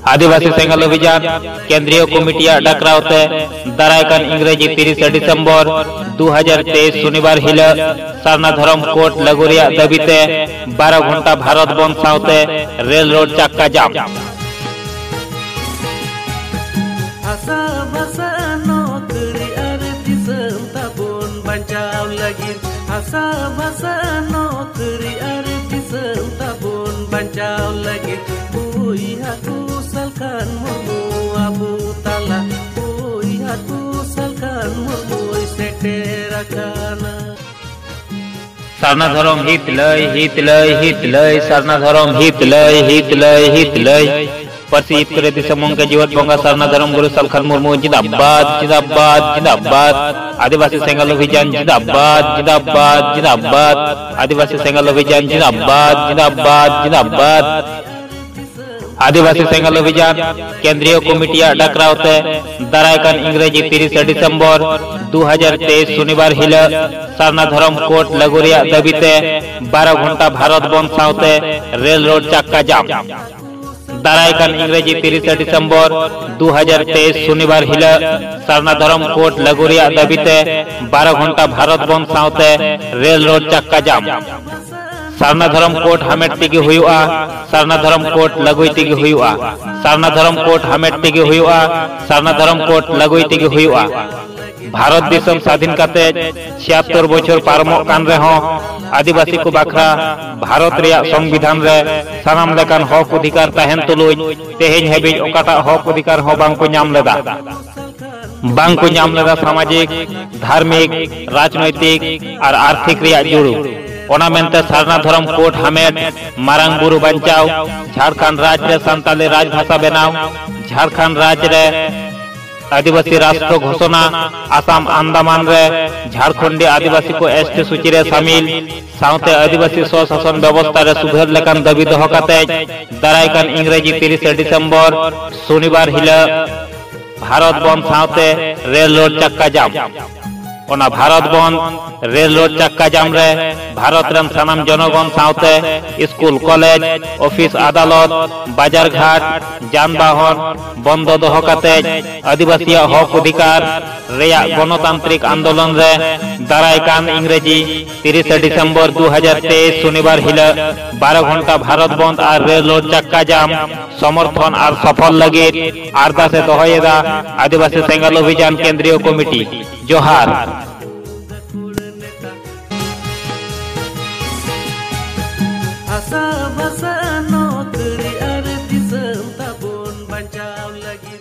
आदिवासी सेंगल अभियान केंद्रीय कमिटिया डाकरावते दारायकान इंग्रेजी 30 डिसेम्बर 2023 शनिवार हिल सारना धरम कोर्ट लागू दाबीते 12 घंटा भारत बंद सावते रेल रोड चक्का जाम। सारना धरम हित लय सारना धरम हित लय परसी करे दिसमों के जीवत बंगा सारना धरम गुरु सलखान मुर्मू जिंदाबाद जिंदाबाद जिंदाबाद। आदिवासी सेंगल अभियान जिंदाबाद जिंदाबाद जिंदाबाद। आदिवासी सेंगल अभियान जिंदाबाद जिंदाबाद जिंदाबाद। आदिवासी सेंगल अभियान केंद्रीय कमिटिया डाकरावते दारायकान इंग्रेजी 30 डिसेम्बर 2023 शनिवार हिल सारना धरम कोर्ट लागू दाबीते 12 घंटा भारत बंद सावते रेल रोड चक्का जाम। दारायकान इंग्रेजी 30 डिसेम्बर 2023 शनिवार हिल सारना धरम कोर्ट लागू दाबीते 12 घंटा भारत बंद सावते रेल रोड चक्का जाम। सारना धरम कोर्ट हमेट तेगे हुआ सारना धरम कोर्ट लगुई तेगे हुआ सारना धरम कोर्ट हमेट तेगे हुआ सारना धरम कोर्ट लगुई तेगे हुआ। भारत देशम स्वाधीन काते 76 बछर पारमोग कान रेहों आदिवासी को बाखरा भारत रेया संविधान रे सानाम लेकान हक अधिकार ताहेन तुलुज तेहेन हेबिज ओकाटा हक अधिकार हो बांको नाम लेदा सामाजिक धार्मिक राजनैतिक और आर्थिक रेया जुड़ू ओना मेनते सारना धरम कोर्ट हमेट मारांग बुरु बंचाव झारखंड राज्य रे संताली राजभाषा बनाव झारखंड राज्य रे आदिवासी राष्ट्र घोषणा आसाम अंडमान रे झारखंडी आदिवासी को एसटी सूची रे शामिल सावते आदिवासी स्वशासन व्यवस्था रे सुधार लेकान दाबी दोहो काते दारायकान इंग्रेजी 30 डिसेम्बर शनिवार हिल भारत बंद सावते रेल रोड चक्का जाम। ओना भारत बंद रेल रोड चक्का जाम रे भारत रन सानाम जनगण सावते स्कूल कॉलेज ऑफिस अदालत बाजार घाट जानबाहन बंद दोहो काते आदिवासी हक अधिकार रेया गणतांत्रिक आंदोलन रे दारायकान इंग्रेजी 30 डिसेम्बर 2023 शनिवार हिल 12 घंटा भारत बंद और रेल रोड चक्का जाम समर्थन और सफल लगे आरदासे दोहयेदा आदिवासी सेंगल अभियान केंद्रीय कमिटी जोहार। Asa basa no teri are disem tabun bancau lagi